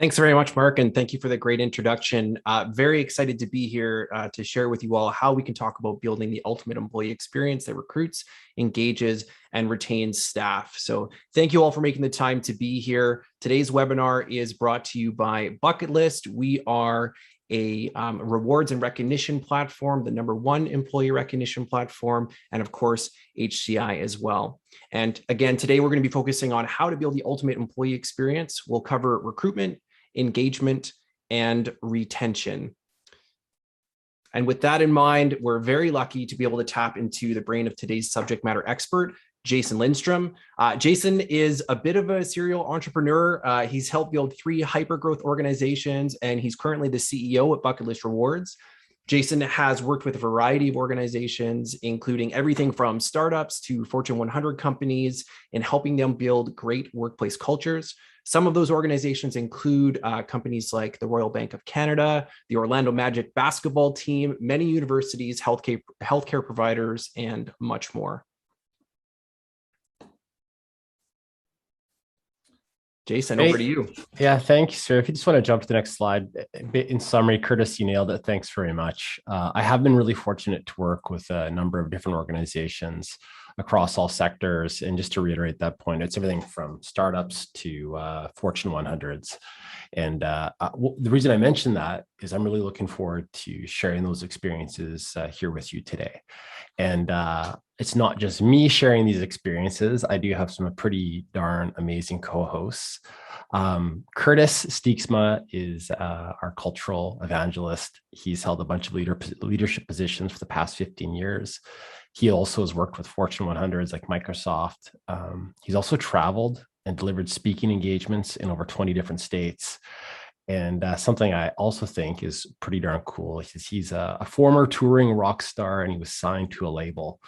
Thanks very much, Mark, and thank you for the great introduction. Very excited to be here to share with you all how we can talk about building the ultimate employee experience that recruits, engages, and retains staff. So thank you all for making the time to be here. Today's webinar is brought to you by Bucket List. We are a rewards and recognition platform, the #1 employee recognition platform, and of course, HCI as well. And again, today we're going to be focusing on how to build the ultimate employee experience. We'll cover recruitment, engagement, and retention. And with that in mind, we're very lucky to be able to tap into the brain of today's subject matter expert, Jason Lindstrom. Jason is a bit of a serial entrepreneur. He's helped build 3 hyper-growth organizations, and he's currently the CEO at Bucket List Rewards. Jason has worked with a variety of organizations, including everything from startups to Fortune 100 companies, in helping them build great workplace cultures. Some of those organizations include companies like the Royal Bank of Canada, the Orlando Magic basketball team, many universities, healthcare providers, and much more. Jason, over to you. Yeah, thanks, sir. If you just want to jump to the next slide, in summary, Curtis, you nailed it. Thanks very much. I have been really fortunate to work with a number of different organizations across all sectors. And just to reiterate that point, it's everything from startups to Fortune 100s. And the reason I mention that is I'm really looking forward to sharing those experiences here with you today. And it's not just me sharing these experiences. I do have some pretty darn amazing co-hosts. Curtis Stixman is our cultural evangelist. He's held a bunch of leadership positions for the past 15 years. He also has worked with Fortune 100s like Microsoft. He's also traveled and delivered speaking engagements in over 20 different states. And something I also think is pretty darn cool is he's a former touring rock star, and he was signed to a label.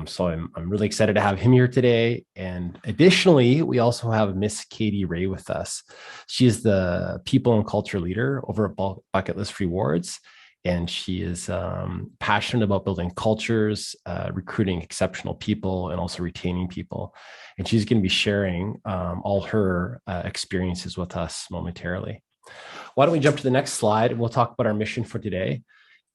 So I'm really excited to have him here today. And additionally, we also have Miss Katie Ray with us. She is the people and culture leader over at Bucket List Rewards. And she is passionate about building cultures, recruiting exceptional people, and also retaining people. And she's going to be sharing all her experiences with us momentarily. Why don't we jump to the next slide, and we'll talk about our mission for today.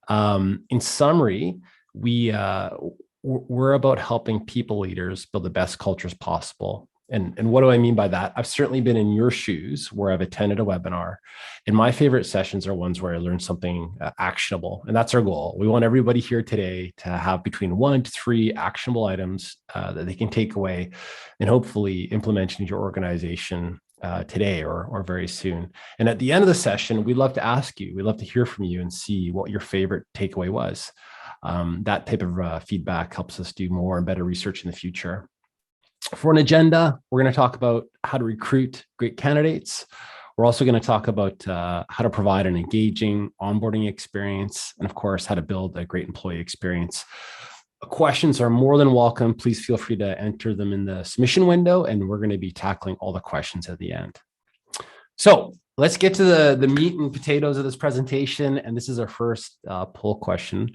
In summary, we're about helping people leaders build the best cultures possible. And what do I mean by that? I've certainly been in your shoes where I've attended a webinar, and my favorite sessions are ones where I learn something actionable. And that's our goal. We want everybody here today to have between 1 to 3 actionable items that they can take away and hopefully implement into your organization today or very soon. And at the end of the session, we'd love to hear from you and see what your favorite takeaway was. That type of feedback helps us do more and better research in the future. For an agenda, we're going to talk about how to recruit great candidates. We're also going to talk about how to provide an engaging onboarding experience, and of course, how to build a great employee experience. Questions are more than welcome. Please feel free to enter them in the submission window, and we're going to be tackling all the questions at the end. So let's get to the meat and potatoes of this presentation. And this is our first poll question.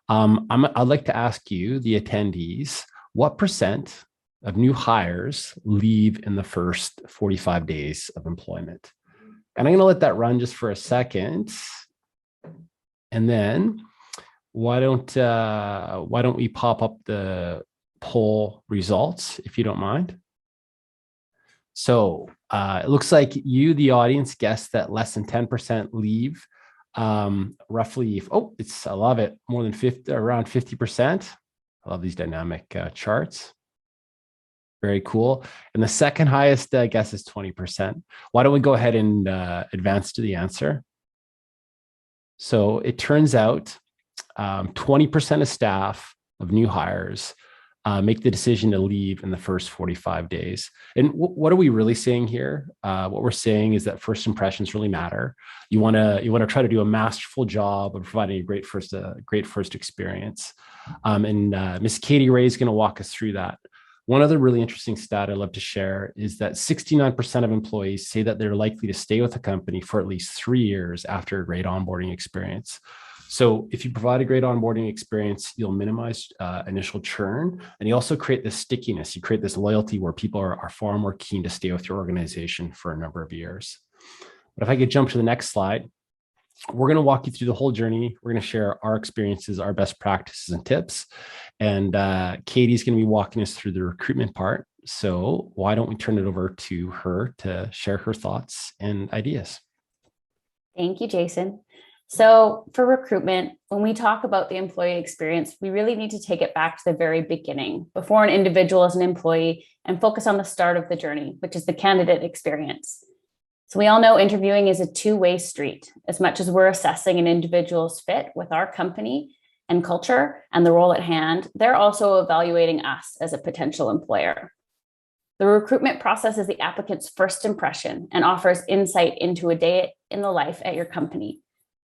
I'd like to ask you, the attendees, what % of new hires leave in the first 45 days of employment? And I'm going to let that run just for a second. And then why don't we pop up the poll results, if you don't mind? So it looks like you, the audience, guessed that less than 10% leave. Roughly, I love it, more than 50, around 50%. I love these dynamic charts. Very cool. And the second highest guess is 20%. Why don't we go ahead and advance to the answer? So it turns out 20% of staff of new hires make the decision to leave in the first 45 days. And what are we really saying here? What we're saying is that first impressions really matter. You want to try to do a masterful job of providing a great first experience. And Miss Katie Ray is going to walk us through that. One other really interesting stat I'd love to share is that 69% of employees say that they're likely to stay with a company for at least 3 years after a great onboarding experience. So if you provide a great onboarding experience, you'll minimize initial churn, and you also create this stickiness. You create this loyalty where people are far more keen to stay with your organization for a number of years. But if I could jump to the next slide, we're going to walk you through the whole journey. We're going to share our experiences, our best practices and tips. And Katie's going to be walking us through the recruitment part. So why don't we turn it over to her to share her thoughts and ideas? Thank you, Jason. So for recruitment, when we talk about the employee experience, we really need to take it back to the very beginning, before an individual is an employee, and focus on the start of the journey, which is the candidate experience. So we all know interviewing is a two-way street. As much as we're assessing an individual's fit with our company and culture and the role at hand, they're also evaluating us as a potential employer. The recruitment process is the applicant's first impression and offers insight into a day in the life at your company.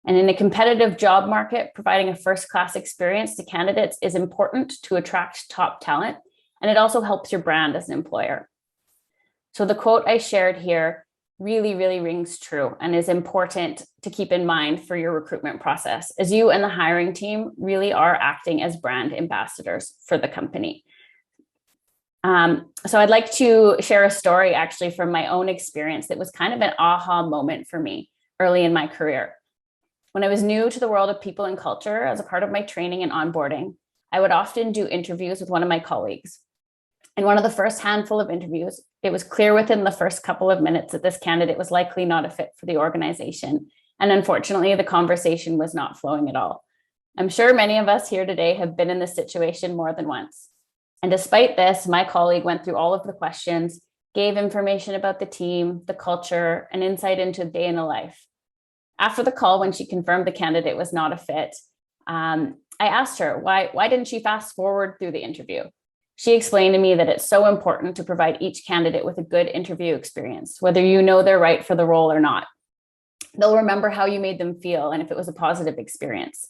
And in a competitive job market, providing a first-class experience to candidates is important to attract top talent, and it also helps your brand as an employer. So the quote I shared here really, really rings true and is important to keep in mind for your recruitment process, as you and the hiring team really are acting as brand ambassadors for the company. So I'd like to share a story actually from my own experience that was kind of an aha moment for me early in my career. When I was new to the world of people and culture, as a part of my training and onboarding, I would often do interviews with one of my colleagues. In one of the first handful of interviews, it was clear within the first couple of minutes that this candidate was likely not a fit for the organization. And unfortunately, the conversation was not flowing at all. I'm sure many of us here today have been in this situation more than once. And despite this, my colleague went through all of the questions, gave information about the team, the culture, and insight into a day in the life. After the call, when she confirmed the candidate was not a fit, I asked her, why didn't she fast forward through the interview? She explained to me that it's so important to provide each candidate with a good interview experience, whether you know they're right for the role or not. They'll remember how you made them feel and if it was a positive experience.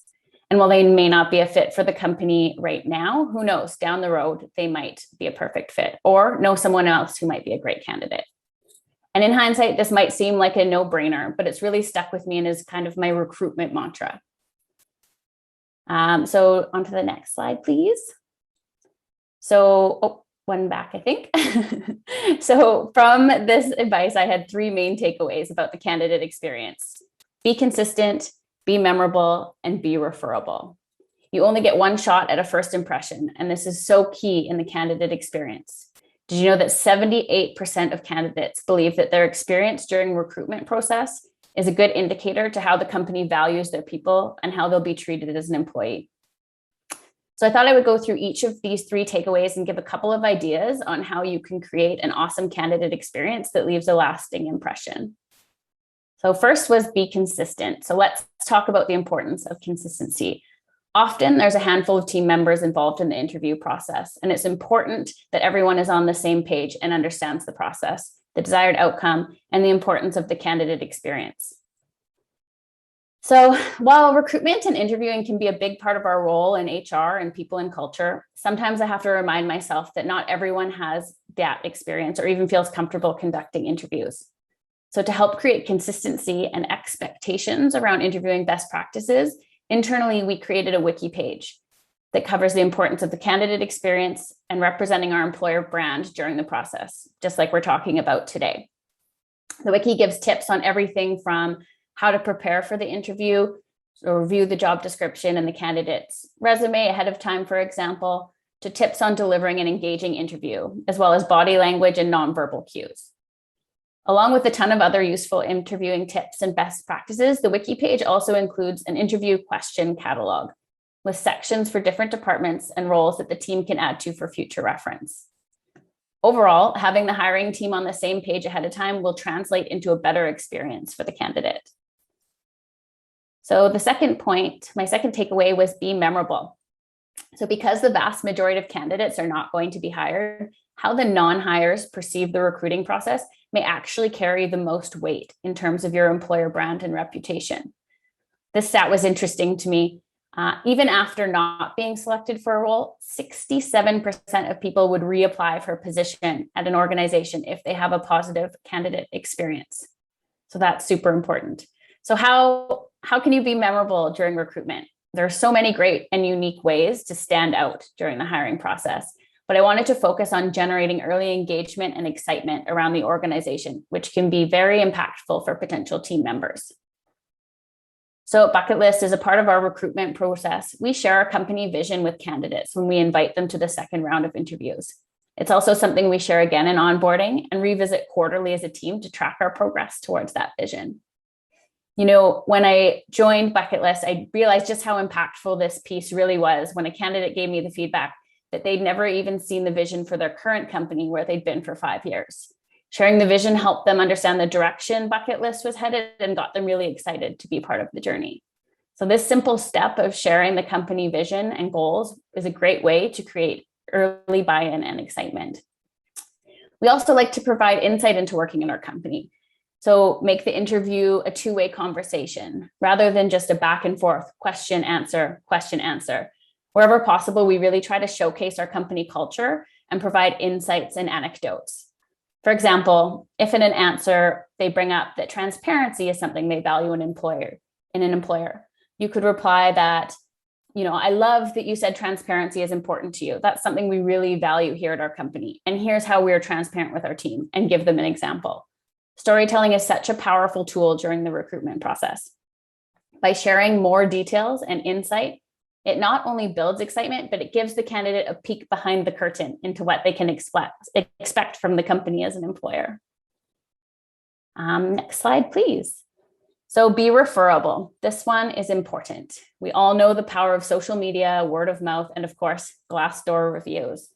And while they may not be a fit for the company right now, who knows, down the road, they might be a perfect fit or know someone else who might be a great candidate. And in hindsight, this might seem like a no-brainer, but it's really stuck with me and is kind of my recruitment mantra. So on to the next slide, please. So, one back, I think. So from this advice, I had three main takeaways about the candidate experience. Be consistent, be memorable, and be referable. You only get one shot at a first impression, and this is so key in the candidate experience. Did you know that 78% of candidates believe that their experience during recruitment process is a good indicator to how the company values their people and how they'll be treated as an employee? So I thought I would go through each of these three takeaways and give a couple of ideas on how you can create an awesome candidate experience that leaves a lasting impression. So first was be consistent. So let's talk about the importance of consistency. Often there's a handful of team members involved in the interview process, and it's important that everyone is on the same page and understands the process, the desired outcome, and the importance of the candidate experience. So while recruitment and interviewing can be a big part of our role in HR and people and culture, sometimes I have to remind myself that not everyone has that experience or even feels comfortable conducting interviews. So to help create consistency and expectations around interviewing best practices, internally, we created a wiki page that covers the importance of the candidate experience and representing our employer brand during the process, just like we're talking about today. The wiki gives tips on everything from how to prepare for the interview or review the job description and the candidate's resume ahead of time, for example, to tips on delivering an engaging interview, as well as body language and nonverbal cues. Along with a ton of other useful interviewing tips and best practices, the wiki page also includes an interview question catalog with sections for different departments and roles that the team can add to for future reference. Overall, having the hiring team on the same page ahead of time will translate into a better experience for the candidate. So the second point, my second takeaway was be memorable. So because the vast majority of candidates are not going to be hired, how the non-hires perceive the recruiting process may actually carry the most weight in terms of your employer brand and reputation. This stat was interesting to me. Even after not being selected for a role, 67% of people would reapply for a position at an organization if they have a positive candidate experience. So that's super important. So how can you be memorable during recruitment? There are so many great and unique ways to stand out during the hiring process. but I wanted to focus on generating early engagement and excitement around the organization, which can be very impactful for potential team members. So Bucket List is a part of our recruitment process. We share our company vision with candidates when we invite them to the second round of interviews. It's also something we share again in onboarding and revisit quarterly as a team to track our progress towards that vision. You know, when I joined Bucket List, I realized just how impactful this piece really was when a candidate gave me the feedback that they'd never even seen the vision for their current company where they'd been for 5 years. Sharing the vision helped them understand the direction Bucket List was headed and got them really excited to be part of the journey. So this simple step of sharing the company vision and goals is a great way to create early buy-in and excitement. We also like to provide insight into working in our company. So make the interview a two-way conversation rather than just a back and forth question, answer. Wherever possible, we really try to showcase our company culture and provide insights and anecdotes. For example, if in an answer they bring up that transparency is something they value in an employer, you could reply that, you know, I love that you said transparency is important to you. That's something we really value here at our company. And here's how we're transparent with our team, and give them an example. Storytelling is such a powerful tool during the recruitment process. By sharing more details and insight, it not only builds excitement, but it gives the candidate a peek behind the curtain into what they can expect from the company as an employer. Next slide, please. So be referable. This one is important. We all know the power of social media, word of mouth, and of course, Glassdoor reviews.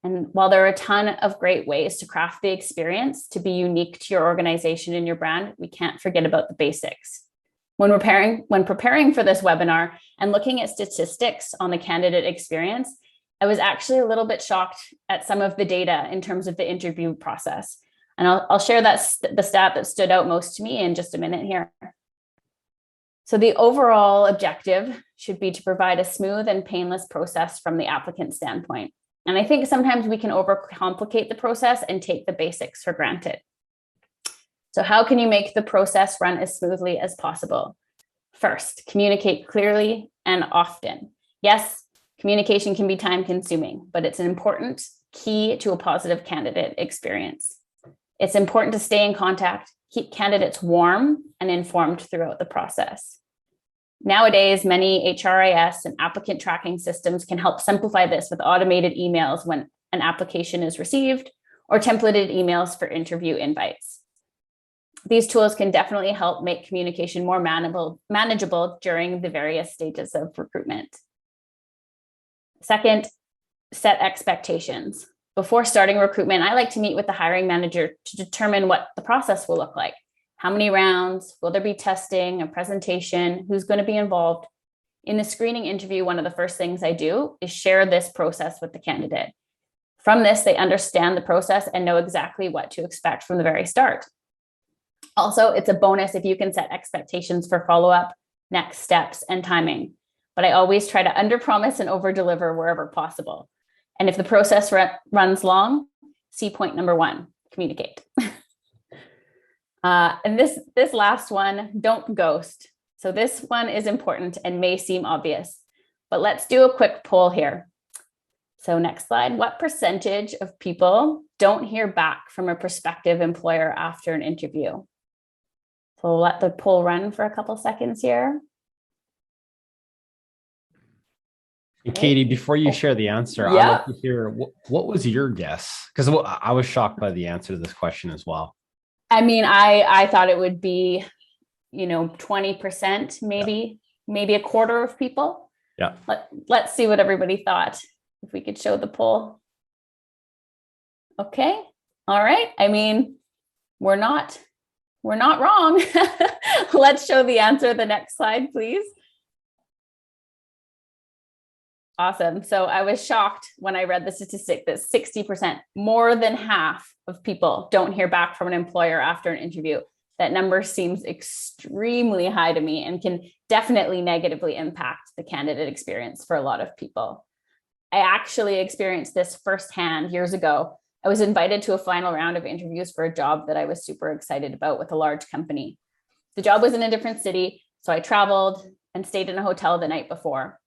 And while there are a ton of great ways to craft the experience to be unique to your organization and your brand, we can't forget about the basics. When preparing for this webinar and looking at statistics on the candidate experience, I was actually a little bit shocked at some of the data in terms of the interview process. And I'll share the stat that stood out most to me in just a minute here. So the overall objective should be to provide a smooth and painless process from the applicant standpoint. And I think sometimes we can overcomplicate the process and take the basics for granted. So how can you make the process run as smoothly as possible? First, communicate clearly and often. Yes, communication can be time-consuming, but it's an important key to a positive candidate experience. It's important to stay in contact, keep candidates warm and informed throughout the process. Nowadays, many HRIS and applicant tracking systems can help simplify this with automated emails when an application is received, or templated emails for interview invites. These tools can definitely help make communication more manageable during the various stages of recruitment. Second, set expectations. Before starting recruitment, I like to meet with the hiring manager to determine what the process will look like. How many rounds? Will there be testing, a presentation? Who's going to be involved? In the screening interview, one of the first things I do is share this process with the candidate. From this, they understand the process and know exactly what to expect from the very start. Also, it's a bonus if you can set expectations for follow-up, next steps, and timing. But I always try to underpromise and overdeliver wherever possible. And if the process runs long, see point number 1, communicate. And this last one, don't ghost. So this one is important and may seem obvious, but let's do a quick poll here. So next slide, what percentage of people don't hear back from a prospective employer after an interview? So we'll let the poll run for a couple seconds here. And Katie, before you share the answer, I'd like to hear what was your guess? Because I was shocked by the answer to this question as well. I mean, I thought it would be, 20%, maybe a quarter of people. Yeah. Let's see what everybody thought. If we could show the poll. Okay. All right. I mean, we're not wrong. Let's show the answer. The next slide, please. Awesome. So I was shocked when I read the statistic that 60%, more than half of people don't hear back from an employer after an interview. That number seems extremely high to me and can definitely negatively impact the candidate experience for a lot of people. I actually experienced this firsthand years ago. I was invited to a final round of interviews for a job that I was super excited about with a large company. The job was in a different city, so I traveled and stayed in a hotel the night before.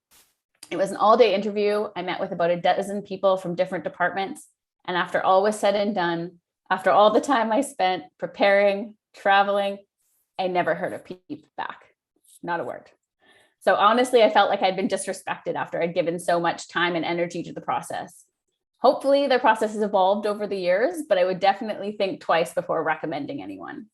It was an all-day interview. I met with about a dozen people from different departments. And after all was said and done, after all the time I spent preparing, traveling, I never heard a peep back. Not a word. So honestly, I felt like I'd been disrespected after I'd given so much time and energy to the process. Hopefully their process has evolved over the years, but I would definitely think twice before recommending anyone.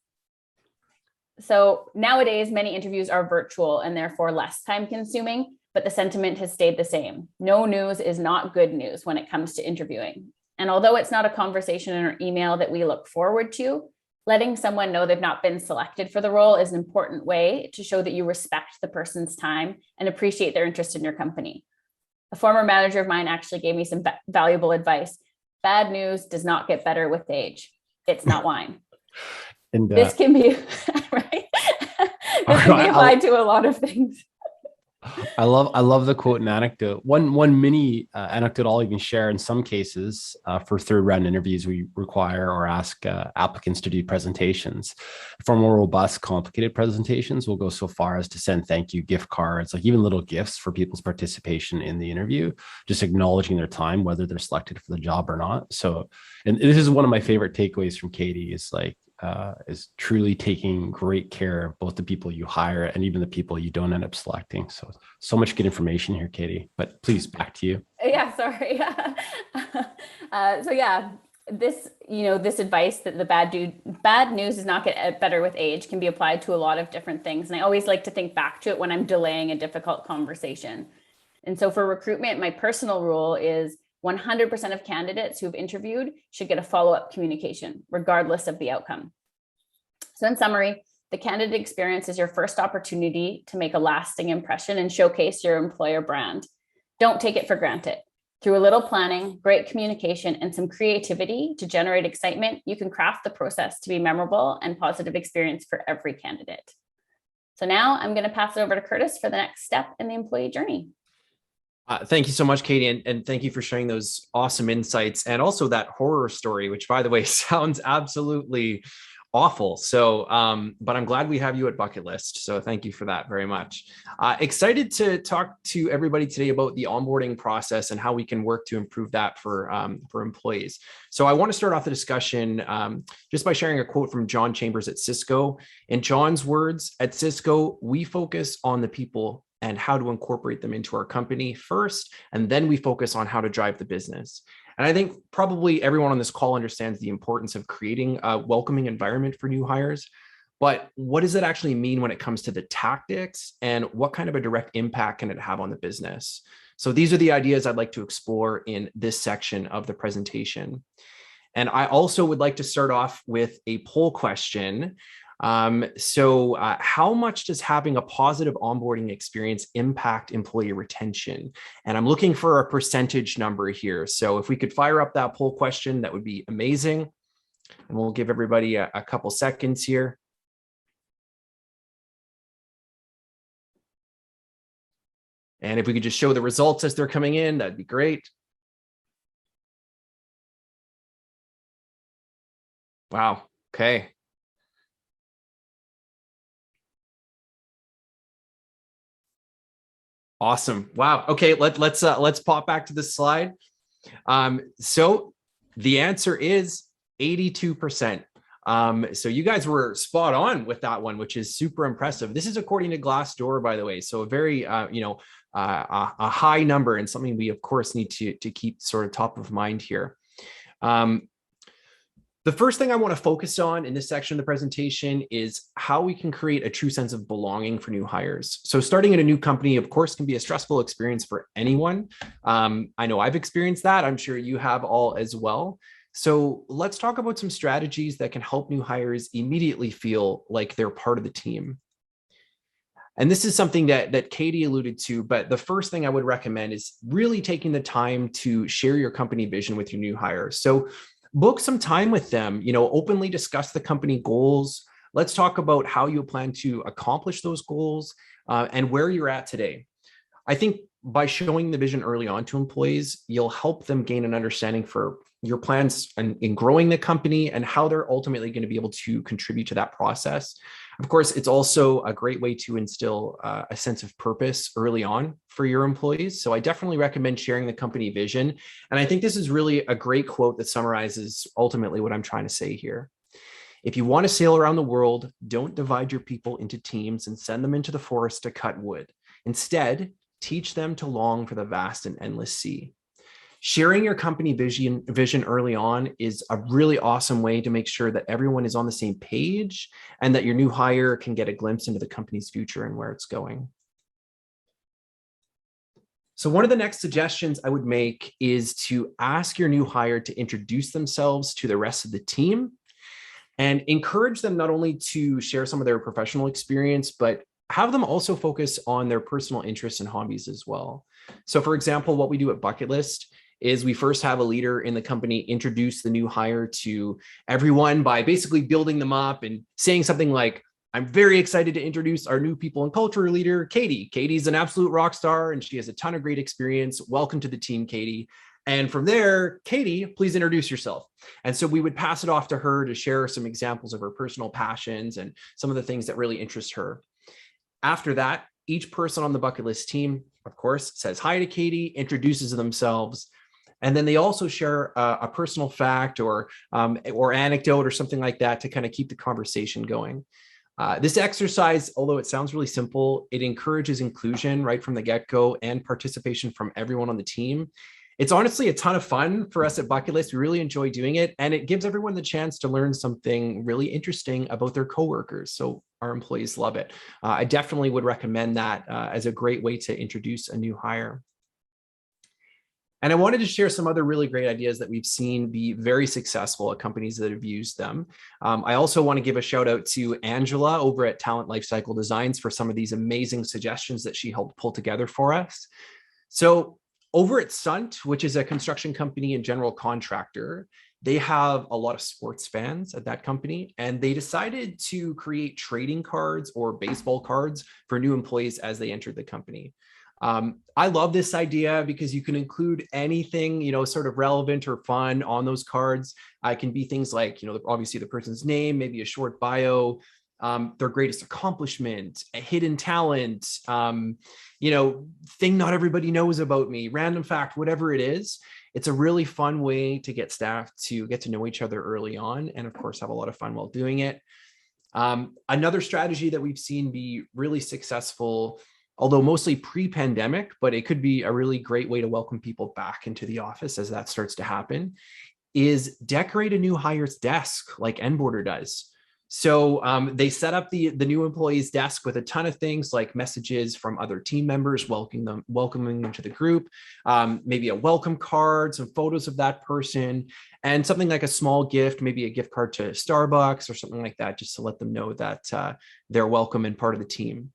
So nowadays, many interviews are virtual and therefore less time consuming, but the sentiment has stayed the same. No news is not good news when it comes to interviewing. And although it's not a conversation or email that we look forward to, letting someone know they've not been selected for the role is an important way to show that you respect the person's time and appreciate their interest in your company. A former manager of mine actually gave me some valuable advice. Bad news does not get better with age. It's not wine. And this can be right. This can be applied to a lot of things. I love the quote and anecdote. One mini anecdote I'll even share. In some cases, for third round interviews, we require or ask applicants to do presentations. For more robust, complicated presentations, we'll go so far as to send thank you gift cards, like even little gifts for people's participation in the interview, just acknowledging their time, whether they're selected for the job or not. So, and this is one of my favorite takeaways from Katie, is truly taking great care of both the people you hire and even the people you don't end up selecting. So much good information here, Katie, but please, back to you. Yeah, sorry. This advice that the bad news does not get better with age can be applied to a lot of different things. And I always like to think back to it when I'm delaying a difficult conversation. And so for recruitment, my personal rule is 100% of candidates who've interviewed should get a follow-up communication, regardless of the outcome. So in summary, the candidate experience is your first opportunity to make a lasting impression and showcase your employer brand. Don't take it for granted. Through a little planning, great communication, and some creativity to generate excitement, you can craft the process to be memorable and positive experience for every candidate. So now I'm going to pass it over to Curtis for the next step in the employee journey. Thank you so much, Katie, and thank you for sharing those awesome insights and also that horror story, which, by the way, sounds absolutely awful. So, but I'm glad we have you at Bucket List. So thank you for that very much. Excited to talk to everybody today about the onboarding process and how we can work to improve that for employees. So I want to start off the discussion just by sharing a quote from John Chambers at Cisco. In John's words, at Cisco, we focus on the people and how to incorporate them into our company first, and then we focus on how to drive the business. And I think probably everyone on this call understands the importance of creating a welcoming environment for new hires. But what does it actually mean when it comes to the tactics, and what kind of a direct impact can it have on the business? So these are the ideas I'd like to explore in this section of the presentation. And I also would like to start off with a poll question. How much does having a positive onboarding experience impact employee retention? And I'm looking for a percentage number here. So if we could fire up that poll question, that would be amazing. And we'll give everybody a couple seconds here. And if we could just show the results as they're coming in, that'd be great. Wow. Okay. Awesome. Wow. Okay. Let's pop back to this slide. So the answer is 82%. So you guys were spot on with that one, which is super impressive. This is according to Glassdoor, by the way. So a very, a high number, and something we of course need to keep sort of top of mind here. The first thing I want to focus on in this section of the presentation is how we can create a true sense of belonging for new hires. So starting in a new company, of course, can be a stressful experience for anyone. I know I've experienced that. I'm sure you have all as well. So let's talk about some strategies that can help new hires immediately feel like they're part of the team. And this is something that Katie alluded to, but the first thing I would recommend is really taking the time to share your company vision with your new hires. So book some time with them, openly discuss the company goals. Let's talk about how you plan to accomplish those goals and where you're at today. I think by showing the vision early on to employees, you'll help them gain an understanding for your plans in growing the company and how they're ultimately going to be able to contribute to that process. Of course, it's also a great way to instill a sense of purpose early on for your employees. So I definitely recommend sharing the company vision. And I think this is really a great quote that summarizes ultimately what I'm trying to say here. If you want to sail around the world, don't divide your people into teams and send them into the forest to cut wood. Instead, teach them to long for the vast and endless sea. Sharing your company vision early on is a really awesome way to make sure that everyone is on the same page and that your new hire can get a glimpse into the company's future and where it's going. So one of the next suggestions I would make is to ask your new hire to introduce themselves to the rest of the team and encourage them not only to share some of their professional experience, but have them also focus on their personal interests and hobbies as well. So for example, what we do at Bucket List is we first have a leader in the company introduce the new hire to everyone by basically building them up and saying something like, I'm very excited to introduce our new people and culture leader, Katie. Katie's an absolute rock star and she has a ton of great experience. Welcome to the team, Katie. And from there, Katie, please introduce yourself. And so we would pass it off to her to share some examples of her personal passions and some of the things that really interest her. After that, each person on the Bucket List team, of course, says hi to Katie, introduces themselves, and then they also share a personal fact or anecdote or something like that to kind of keep the conversation going. This exercise, although it sounds really simple, it encourages inclusion right from the get-go and participation from everyone on the team. It's honestly a ton of fun for us at Bucket List. We really enjoy doing it, and it gives everyone the chance to learn something really interesting about their coworkers. So our employees love it. I definitely would recommend that as a great way to introduce a new hire. And I wanted to share some other really great ideas that we've seen be very successful at companies that have used them. I also want to give a shout out to Angela over at Talent Lifecycle Designs for some of these amazing suggestions that she helped pull together for us. So over at Sunt, which is a construction company and general contractor, they have a lot of sports fans at that company, and they decided to create trading cards or baseball cards for new employees as they entered the company. I love this idea because you can include anything, sort of relevant or fun on those cards. It can be things like, obviously the person's name, maybe a short bio, their greatest accomplishment, a hidden talent, thing not everybody knows about me, random fact, whatever it is. It's a really fun way to get staff to get to know each other early on, and of course have a lot of fun while doing it. Another strategy that we've seen be really successful, although mostly pre-pandemic, but it could be a really great way to welcome people back into the office as that starts to happen, is decorate a new hire's desk like Nborder does. So they set up the new employee's desk with a ton of things like messages from other team members welcoming them to the group, maybe a welcome card, some photos of that person, and something like a small gift, maybe a gift card to Starbucks or something like that, just to let them know that they're welcome and part of the team.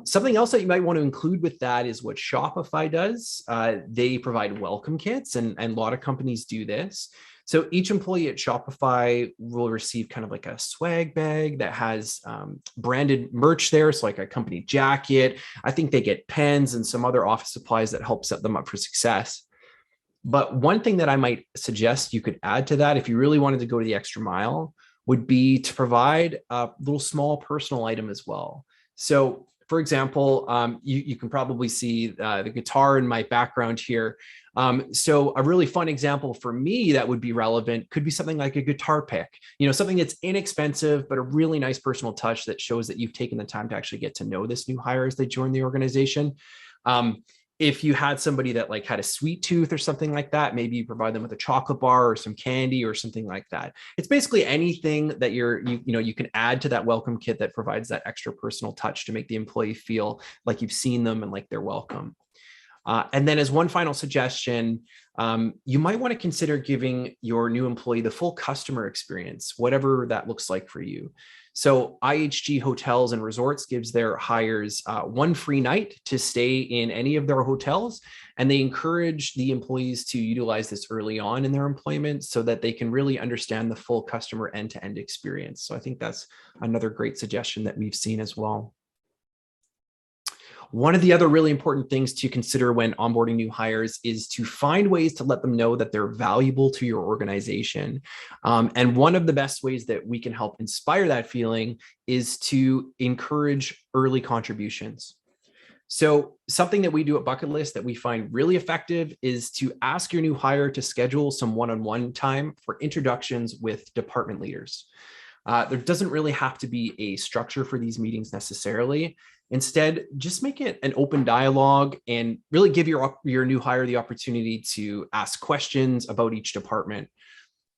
Something else that you might want to include with that is what Shopify does. They provide welcome kits, and a lot of companies do this. So each employee at Shopify will receive kind of like a swag bag that has branded merch there. So like a company jacket. I think they get pens and some other office supplies that help set them up for success. But one thing that I might suggest you could add to that, if you really wanted to go to the extra mile, would be to provide a little small personal item as well. So for example, you can probably see the guitar in my background here. So a really fun example for me that would be relevant could be something like a guitar pick, something that's inexpensive, but a really nice personal touch that shows that you've taken the time to actually get to know this new hire as they join the organization. If you had somebody that like had a sweet tooth or something like that, maybe you provide them with a chocolate bar or some candy or something like that. It's basically anything that you can add to that welcome kit that provides that extra personal touch to make the employee feel like you've seen them and like they're welcome. And then as one final suggestion, you might want to consider giving your new employee the full customer experience, whatever that looks like for you. So IHG Hotels and Resorts gives their hires one free night to stay in any of their hotels, and they encourage the employees to utilize this early on in their employment so that they can really understand the full customer end-to-end experience. So I think that's another great suggestion that we've seen as well. One of the other really important things to consider when onboarding new hires is to find ways to let them know that they're valuable to your organization. And one of the best ways that we can help inspire that feeling is to encourage early contributions. So something that we do at Bucket List that we find really effective is to ask your new hire to schedule some one-on-one time for introductions with department leaders. There doesn't really have to be a structure for these meetings necessarily. Instead, just make it an open dialogue and really give your new hire the opportunity to ask questions about each department.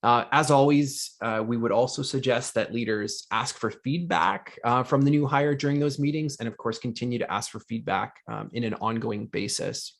As always, we would also suggest that leaders ask for feedback from the new hire during those meetings, and of course, continue to ask for feedback in an ongoing basis.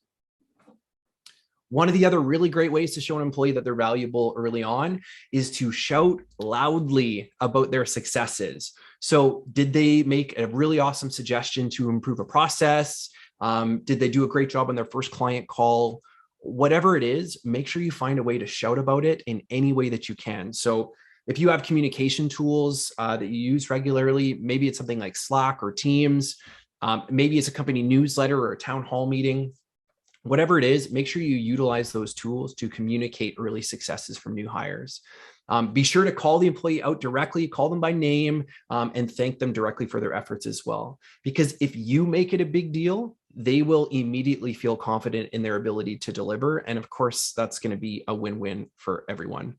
One of the other really great ways to show an employee that they're valuable early on is to shout loudly about their successes. So did they make a really awesome suggestion to improve a process? Did they do a great job on their first client call? Whatever it is, make sure you find a way to shout about it in any way that you can. So if you have communication tools that you use regularly, maybe it's something like Slack or Teams, maybe it's a company newsletter or a town hall meeting. Whatever it is, make sure you utilize those tools to communicate early successes from new hires. Be sure to call the employee out directly, call them by name, and thank them directly for their efforts as well. Because if you make it a big deal, they will immediately feel confident in their ability to deliver. And of course, that's going to be a win-win for everyone.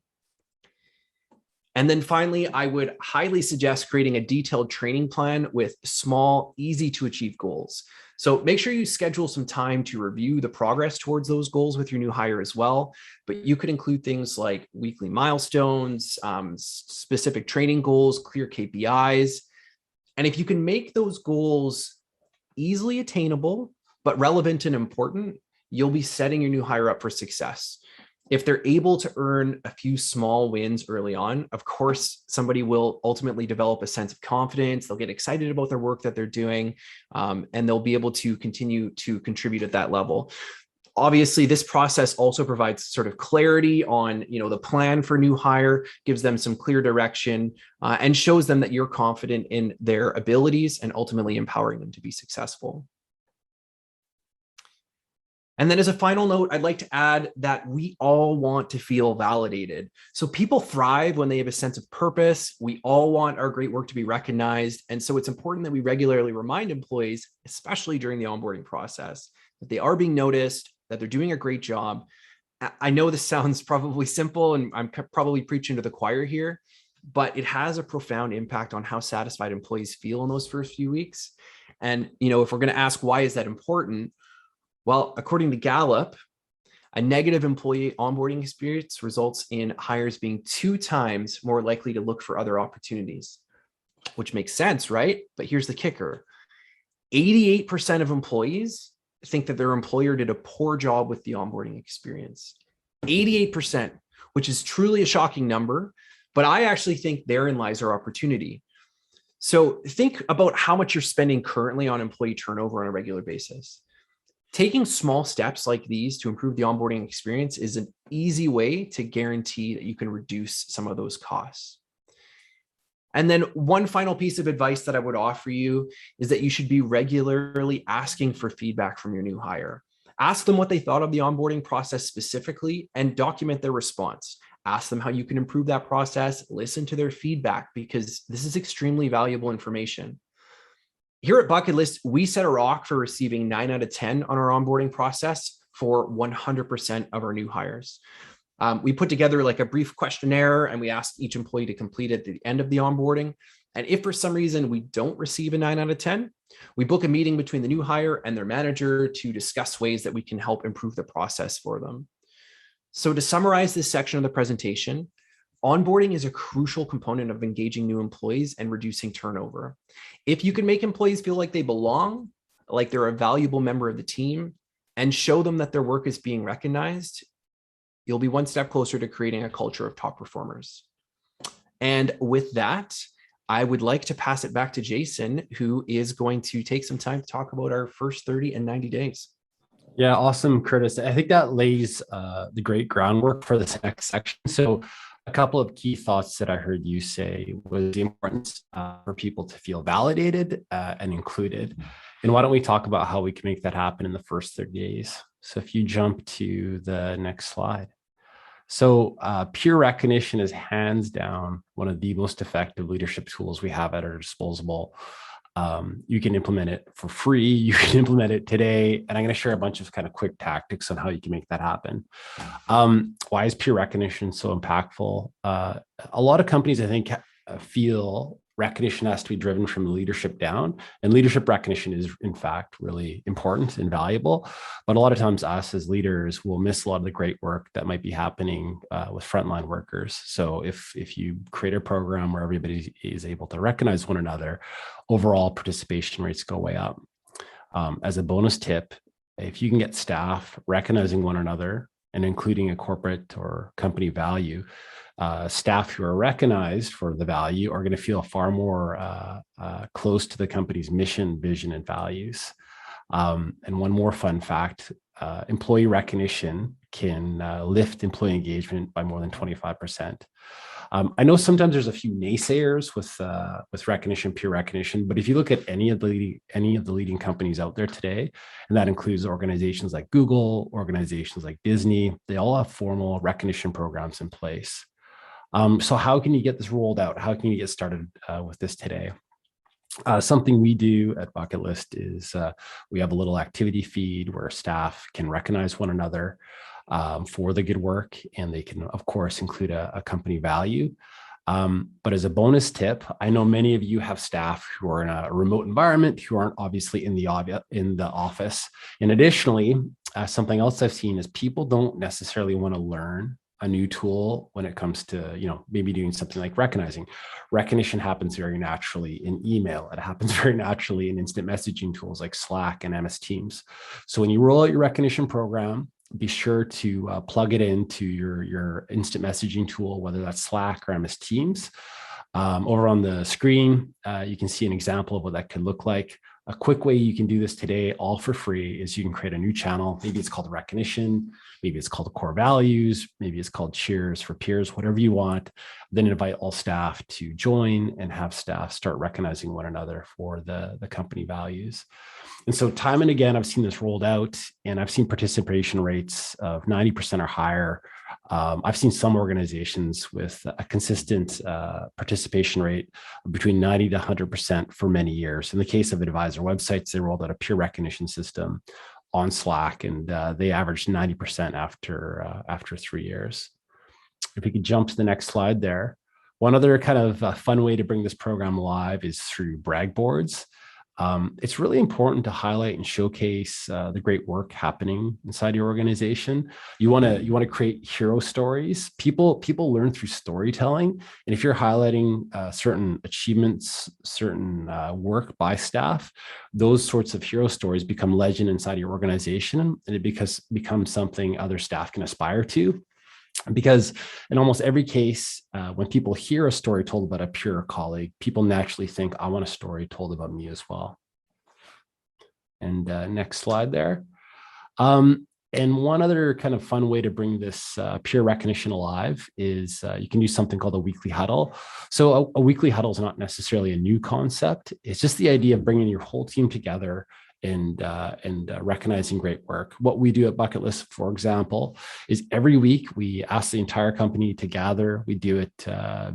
And then finally, I would highly suggest creating a detailed training plan with small, easy to achieve goals. So make sure you schedule some time to review the progress towards those goals with your new hire as well. But you could include things like weekly milestones, specific training goals, clear KPIs. And if you can make those goals easily attainable, but relevant and important, you'll be setting your new hire up for success. If they're able to earn a few small wins early on, of course, somebody will ultimately develop a sense of confidence. They'll get excited about their work that they're doing, and they'll be able to continue to contribute at that level. Obviously, this process also provides sort of clarity on, the plan for new hire, gives them some clear direction, and shows them that you're confident in their abilities and ultimately empowering them to be successful. And then as a final note, I'd like to add that we all want to feel validated. So people thrive when they have a sense of purpose. We all want our great work to be recognized. And so it's important that we regularly remind employees, especially during the onboarding process, that they are being noticed, that they're doing a great job. I know this sounds probably simple and I'm probably preaching to the choir here, but it has a profound impact on how satisfied employees feel in those first few weeks. And, if we're going to ask why is that important? Well, according to Gallup, a negative employee onboarding experience results in hires being 2 times more likely to look for other opportunities, which makes sense, right? But here's the kicker. 88% of employees think that their employer did a poor job with the onboarding experience. 88%, which is truly a shocking number, but I actually think therein lies our opportunity. So think about how much you're spending currently on employee turnover on a regular basis. Taking small steps like these to improve the onboarding experience is an easy way to guarantee that you can reduce some of those costs. And then one final piece of advice that I would offer you is that you should be regularly asking for feedback from your new hire. Ask them what they thought of the onboarding process specifically and document their response. Ask them how you can improve that process, listen to their feedback because this is extremely valuable information. Here at Bucket List, we set a rock for receiving 9 out of 10 on our onboarding process for 100% of our new hires. We put together like a brief questionnaire and we asked each employee to complete it at the end of the onboarding. And if for some reason we don't receive a 9 out of 10, we book a meeting between the new hire and their manager to discuss ways that we can help improve the process for them. So to summarize this section of the presentation, onboarding is a crucial component of engaging new employees and reducing turnover. If you can make employees feel like they belong, like they're a valuable member of the team, and show them that their work is being recognized, you'll be one step closer to creating a culture of top performers. And with that, I would like to pass it back to Jason, who is going to take some time to talk about our first 30 and 90 days. Yeah, awesome, Curtis. I think that lays the great groundwork for this next section. So a couple of key thoughts that I heard you say was the importance for people to feel validated and included. And why don't we talk about how we can make that happen in the first 30 days? So if you jump to the next slide. So peer recognition is hands down one of the most effective leadership tools we have at our disposal. You can implement it for free. You can implement it today. And I'm going to share a bunch of kind of quick tactics on how you can make that happen. Why is peer recognition so impactful? A lot of companies, I think, feel recognition has to be driven from the leadership down, and leadership recognition is in fact really important and valuable. But a lot of times us as leaders will miss a lot of the great work that might be happening with frontline workers. So if you create a program where everybody is able to recognize one another, overall participation rates go way up. As a bonus tip, if you can get staff recognizing one another and including a corporate or company value, staff who are recognized for the value are going to feel far more close to the company's mission, vision, and values. And one more fun fact, employee recognition can lift employee engagement by more than 25%. I know sometimes there's a few naysayers with recognition, peer recognition, but if you look at any of the leading companies out there today, and that includes organizations like Google, organizations like Disney, they all have formal recognition programs in place. So how can you get this rolled out? How can you get started with this today? Something we do at Bucket List is we have a little activity feed where staff can recognize one another for the good work, and they can, of course, include a company value. But as a bonus tip, I know many of you have staff who are in a remote environment who aren't obviously in the office. And additionally, something else I've seen is people don't necessarily want to learn a new tool when it comes to, maybe doing something like recognizing. Recognition happens very naturally in email. It happens very naturally in instant messaging tools like Slack and MS Teams. So when you roll out your recognition program, be sure to plug it into your instant messaging tool, whether that's Slack or MS Teams. Over on the screen, you can see an example of what that could look like. A quick way you can do this today, all for free, is you can create a new channel. Maybe it's called recognition, maybe it's called core values, maybe it's called cheers for peers, whatever you want. Then invite all staff to join and have staff start recognizing one another for the company values. And so time and again, I've seen this rolled out, and I've seen participation rates of 90% or higher. I've seen some organizations with a consistent participation rate of between 90 to 100% for many years. In the case of Advisor Websites, they rolled out a peer recognition system on Slack, and they averaged 90% after 3 years. If you could jump to the next slide there. One other kind of fun way to bring this program alive is through brag boards. It's really important to highlight and showcase the great work happening inside your organization. You want to create hero stories. People learn through storytelling, and if you're highlighting certain achievements, certain work by staff, those sorts of hero stories become legend inside your organization, and it becomes something other staff can aspire to. Because in almost every case, when people hear a story told about a peer colleague, people naturally think, I want a story told about me as well. And next slide there. And one other kind of fun way to bring this peer recognition alive is you can use something called a weekly huddle. So a weekly huddle is not necessarily a new concept. It's just the idea of bringing your whole team together and recognizing great work. What we do at Bucket List, for example, is every week we ask the entire company to gather. We do it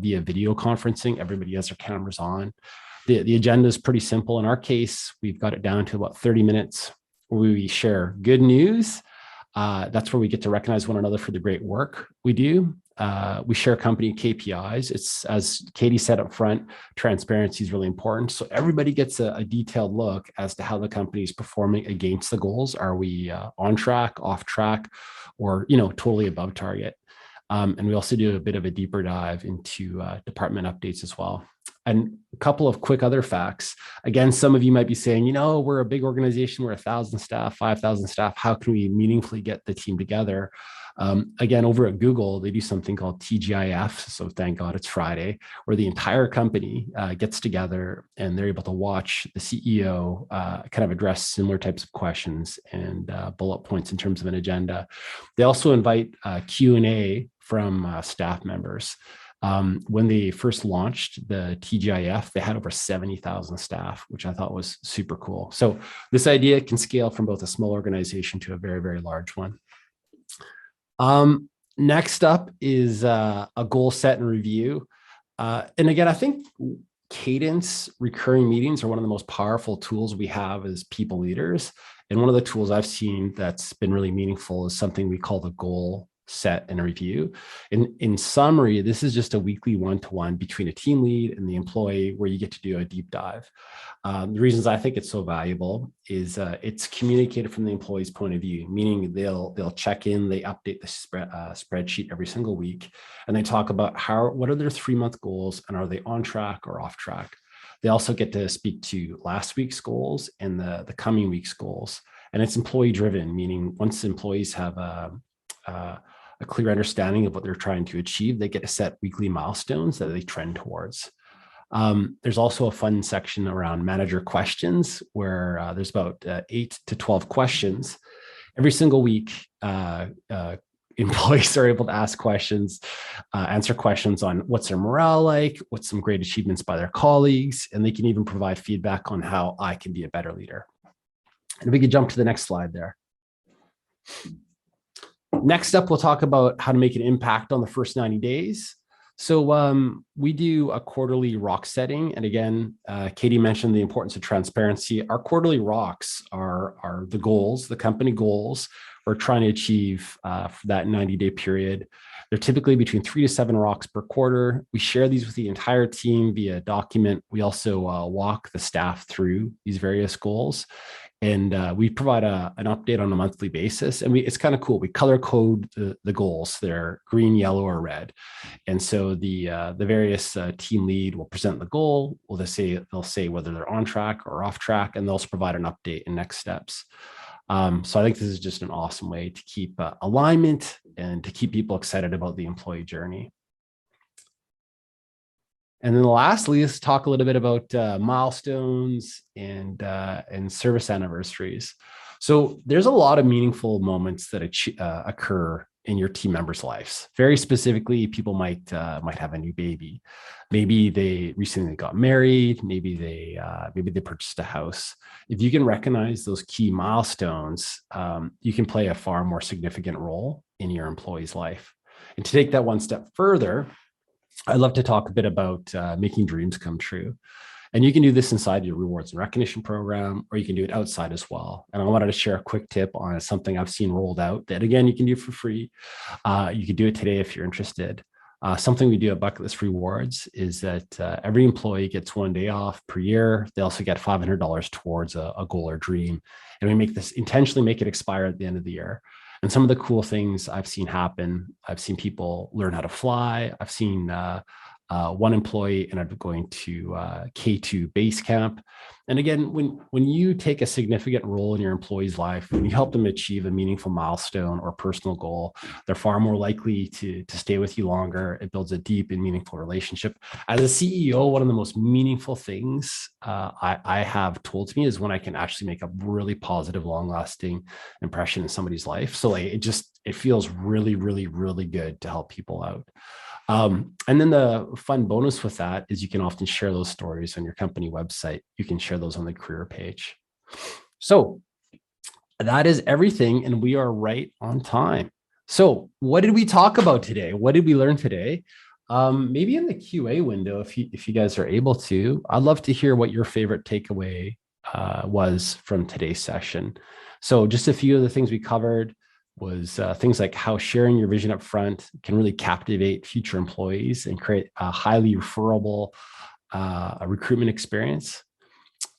via video conferencing. Everybody has their cameras on. The agenda is pretty simple. In our case, we've got it down to about 30 minutes where we share good news. That's where we get to recognize one another for the great work we do. We share company KPIs. It's, as Katie said up front, transparency is really important. So everybody gets a detailed look as to how the company is performing against the goals. Are we on track, off track, or totally above target? And we also do a bit of a deeper dive into department updates as well. And a couple of quick other facts. Again, some of you might be saying, we're a big organization, we're 1,000 staff, 5,000 staff. How can we meaningfully get the team together? Again, over at Google, they do something called TGIF. So thank God it's Friday, where the entire company gets together and they're able to watch the CEO kind of address similar types of questions and bullet points in terms of an agenda. They also invite Q&A from staff members. When they first launched the TGIF, they had over 70,000 staff, which I thought was super cool. So this idea can scale from both a small organization to a very, very large one. Next up is a goal set and review. And again, I think cadence recurring meetings are one of the most powerful tools we have as people leaders. And one of the tools I've seen that's been really meaningful is something we call the goal set and review. In summary, this is just a weekly one-to-one between a team lead and the employee where you get to do a deep dive. The reasons I think it's so valuable is it's communicated from the employee's point of view, meaning they'll check in, they update the spreadsheet every single week, and they talk about what are their 3-month goals and are they on track or off track. They also get to speak to last week's goals and the coming week's goals. And it's employee driven, meaning once employees have a clear understanding of what they're trying to achieve, they get to set weekly milestones that they trend towards. There's also a fun section around manager questions where there's about 8 to 12 questions. Every single week, employees are able to ask questions, answer questions on what's their morale like, what's some great achievements by their colleagues, and they can even provide feedback on how I can be a better leader. And we can jump to the next slide there. Next up, we'll talk about how to make an impact on the first 90 days. So we do a quarterly rock setting. And again, Katie mentioned the importance of transparency. Our quarterly rocks are the goals, the company goals we're trying to achieve for that 90-day period. They're typically between 3 to 7 rocks per quarter. We share these with the entire team via document. We also walk the staff through these various goals. And we provide an update on a monthly basis. And it's kind of cool. We color code the goals. They're green, yellow, or red. And so the various team lead will present the goal. They'll say whether they're on track or off track, and they'll also provide an update and next steps. So I think this is just an awesome way to keep alignment and to keep people excited about the employee journey. And then lastly, let's talk a little bit about milestones and service anniversaries. So there's a lot of meaningful moments that occur in your team members' lives. Very specifically, people might have a new baby. Maybe they recently got married. Maybe they purchased a house. If you can recognize those key milestones, you can play a far more significant role in your employee's life. And to take that one step further, I'd love to talk a bit about making dreams come true. And you can do this inside your rewards and recognition program, or you can do it outside as well. And I wanted to share a quick tip on something I've seen rolled out that, again, you can do for free. You can do it today if you're interested. Something we do at Bucket List Rewards is that every employee gets 1 day off per year. They also get $500 towards a goal or dream. And we intentionally make it expire at the end of the year. And some of the cool things I've seen happen, I've seen people learn how to fly. I've seen one employee ended up going to K2 base camp. And again, when you take a significant role in your employee's life, when you help them achieve a meaningful milestone or personal goal, they're far more likely to stay with you longer. It builds a deep and meaningful relationship. As a CEO, one of the most meaningful things I have told me is when I can actually make a really positive, long-lasting impression in somebody's life. So it feels really, really, really good to help people out. And then the fun bonus with that is you can often share those stories on your company website. You can share those on the career page. So that is everything, and we are right on time. So what did we talk about today? What did we learn today? Maybe in the QA window, if you guys are able to, I'd love to hear what your favorite takeaway was from today's session. So just a few of the things we covered was things like how sharing your vision up front can really captivate future employees and create a highly referable recruitment experience.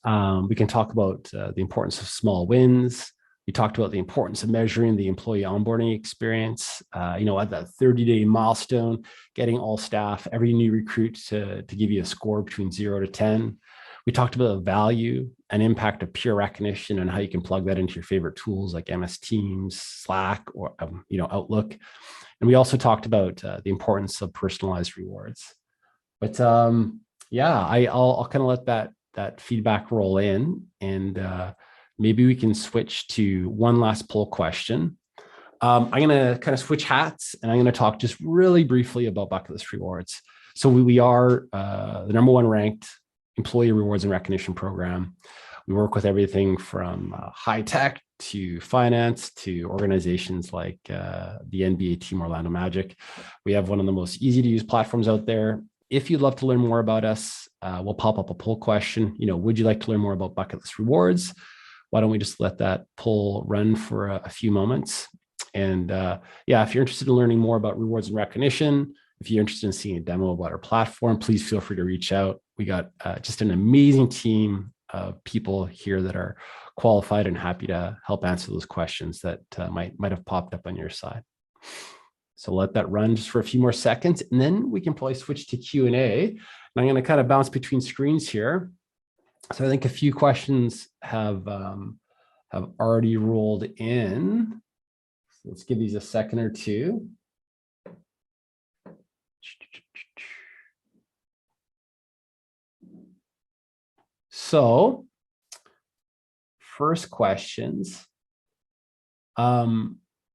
We can talk about the importance of small wins. We talked about the importance of measuring the employee onboarding experience, at that 30-day milestone, getting all staff, every new recruit to give you a score between 0 to 10. We talked about the value and impact of peer recognition and how you can plug that into your favorite tools like MS Teams, Slack, or Outlook. And we also talked about the importance of personalized rewards. But I'll kind of let that feedback roll in, and maybe we can switch to one last poll question. I'm going to kind of switch hats, and I'm going to talk just really briefly about bucket list rewards. So we are the #1 ranked employee rewards and recognition program. We work with everything from high tech to finance to organizations like the NBA team Orlando Magic. We have one of the most easy to use platforms out there. If you'd love to learn more about us, we'll pop up a poll question. Would you like to learn more about bucket list rewards? Why don't we just let that poll run for a few moments? And yeah, if you're interested in learning more about rewards and recognition, if you're interested in seeing a demo about our platform, please feel free to reach out. We got just an amazing team of people here that are qualified and happy to help answer those questions that might have popped up on your side. So let that run just for a few more seconds, and then we can probably switch to Q&A. And I'm going to kind of bounce between screens here. So I think a few questions have already rolled in. So let's give these a second or two. So first questions.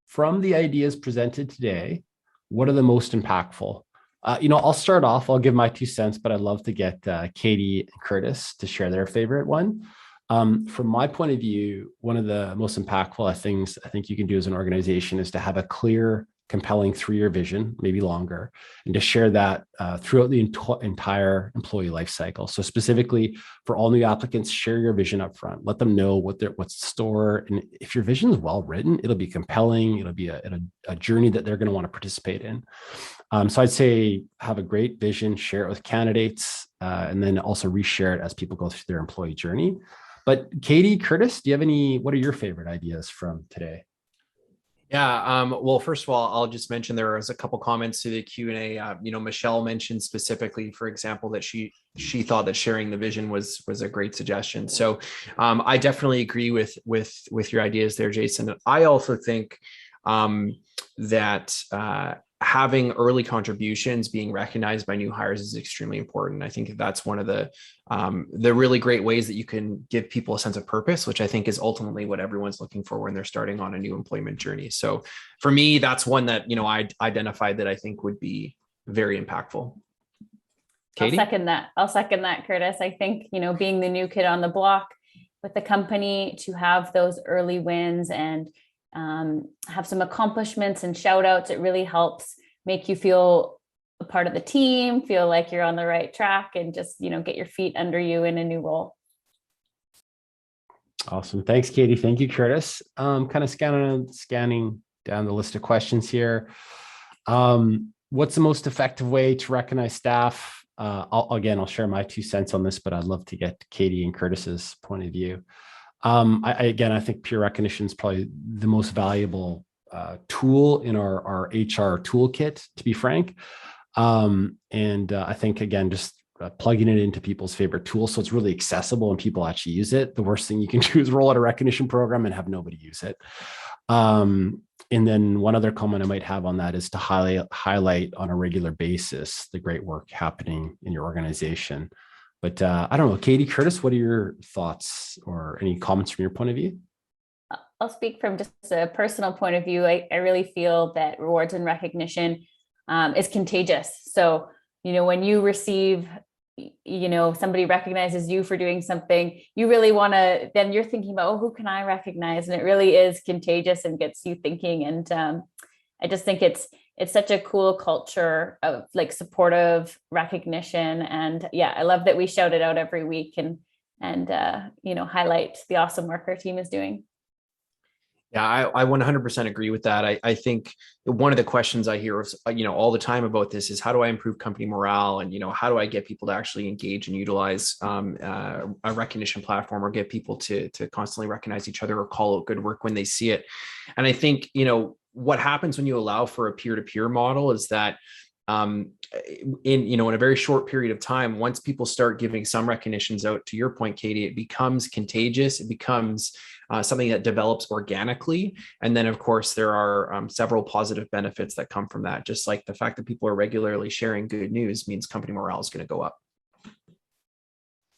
From the ideas presented today, what are the most impactful? I'll start off, I'll give my 2 cents, but I'd love to get Katie and Curtis to share their favorite one. From my point of view, one of the most impactful things I think you can do as an organization is to have a clear, compelling 3-year vision, maybe longer, and to share that throughout the entire employee life cycle. So specifically for all new applicants, share your vision up front. Let them know what's in store. And if your vision is well written, it'll be compelling. It'll be a journey that they're going to want to participate in. So I'd say have a great vision, share it with candidates, and then also reshare it as people go through their employee journey. But Katie, Curtis, what are your favorite ideas from today? Yeah. Well, first of all, I'll just mention there was a couple comments to the Q&A. Michelle mentioned specifically, for example, that she thought that sharing the vision was a great suggestion. So I definitely agree with your ideas there, Jason. I also think that having early contributions being recognized by new hires is extremely important. I think that's one of the really great ways that you can give people a sense of purpose, which I think is ultimately what everyone's looking for when they're starting on a new employment journey. So for me, that's one that, I identified that I think would be very impactful. Katie? I'll second that, Curtis. I think, being the new kid on the block with the company, to have those early wins and have some accomplishments and shout outs, it really helps make you feel a part of the team, feel like you're on the right track, and just, get your feet under you in a new role. Awesome. Thanks, Katie. Thank you, Curtis. Kind of scanning down the list of questions here. What's the most effective way to recognize staff? I'll share my 2 cents on this, but I'd love to get Katie and Curtis's point of view. I think peer recognition is probably the most valuable tool in our HR toolkit, to be frank. I think, again, just plugging it into people's favorite tools, so it's really accessible and people actually use it. The worst thing you can do is roll out a recognition program and have nobody use it. And then one other comment I might have on that is to highlight on a regular basis the great work happening in your organization. But I don't know, Katie, Curtis, what are your thoughts or any comments from your point of view? I'll speak from just a personal point of view. I really feel that rewards and recognition is contagious. So, when you receive, somebody recognizes you for doing something, you really want to, then you're thinking about, oh, who can I recognize? And it really is contagious and gets you thinking. And I just think it's such a cool culture of like supportive recognition. And yeah, I love that we shout it out every week and highlight the awesome work our team is doing. Yeah, I 100% agree with that. I think one of the questions I hear, all the time about this is, how do I improve company morale? And, how do I get people to actually engage and utilize a recognition platform, or get people to constantly recognize each other or call out good work when they see it? And I think, what happens when you allow for a peer-to-peer model is that in a very short period of time, once people start giving some recognitions out, to your point, Katie, it becomes contagious. It becomes something that develops organically. And then, of course, there are several positive benefits that come from that. Just like the fact that people are regularly sharing good news means company morale is going to go up.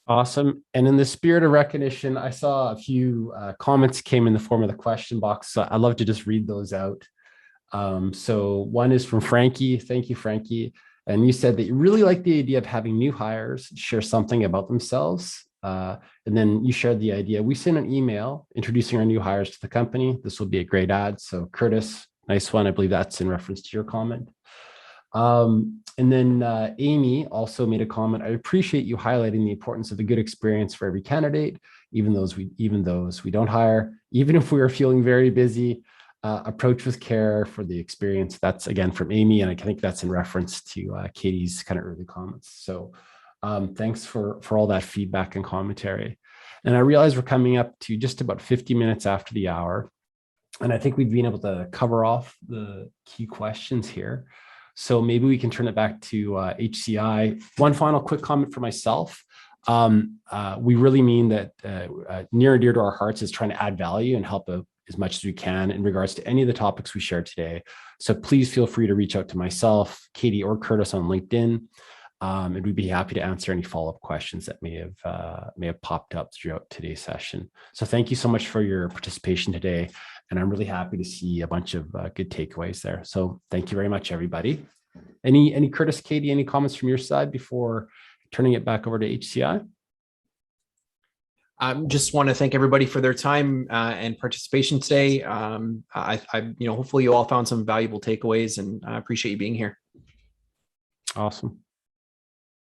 Awesome. And in the spirit of recognition, I saw a few comments came in the form of the question box. So I'd love to just read those out. So one is from Frankie. Thank you, Frankie. And you said that you really like the idea of having new hires share something about themselves. And then you shared the idea. We sent an email introducing our new hires to the company. This will be a great ad. So Curtis, nice one. I believe that's in reference to your comment. And then Amy also made a comment. I appreciate you highlighting the importance of a good experience for every candidate, even those we don't hire, even if we are feeling very busy. Approach with care for the experience. That's again from Amy, and I think that's in reference to Katie's kind of early comments. So thanks for all that feedback and commentary. And I realize we're coming up to just about 50 minutes after the hour, and I think we've been able to cover off the key questions here. So maybe we can turn it back to HCI. One final quick comment for myself. We really mean that near and dear to our hearts is trying to add value and help as much as we can in regards to any of the topics we shared today. So please feel free to reach out to myself, Katie, or Curtis on LinkedIn. And we'd be happy to answer any follow-up questions that may have popped up throughout today's session. So thank you so much for your participation today. And I'm really happy to see a bunch of good takeaways there. So thank you very much, everybody. Any Curtis, Katie, any comments from your side before turning it back over to HCI? Just want to thank everybody for their time and participation today. Hopefully you all found some valuable takeaways, and I appreciate you being here. Awesome.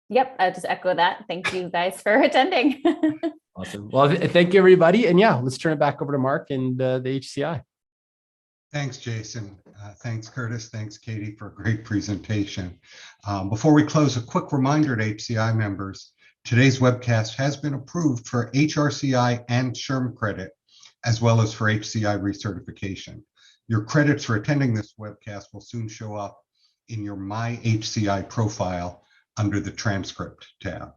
Yep, I'll just echo that. Thank you guys for attending. Awesome. Well, thank you, everybody. And yeah, let's turn it back over to Mark and the HCI. Thanks, Jason. Thanks, Curtis. Thanks, Katie, for a great presentation. Before we close, a quick reminder to HCI members, today's webcast has been approved for HRCI and SHRM credit, as well as for HCI recertification. Your credits for attending this webcast will soon show up in your My HCI profile under the transcript tab.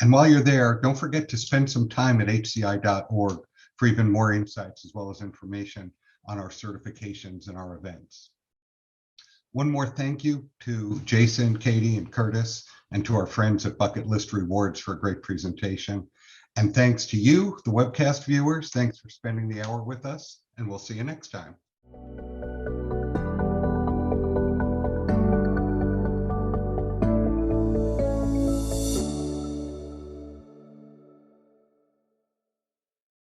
And while you're there, don't forget to spend some time at hci.org for even more insights, as well as information on our certifications and our events. One more thank you to Jason, Katie, and Curtis, and to our friends at Bucket List Rewards for a great presentation. And thanks to you, the webcast viewers. Thanks for spending the hour with us, and we'll see you next time.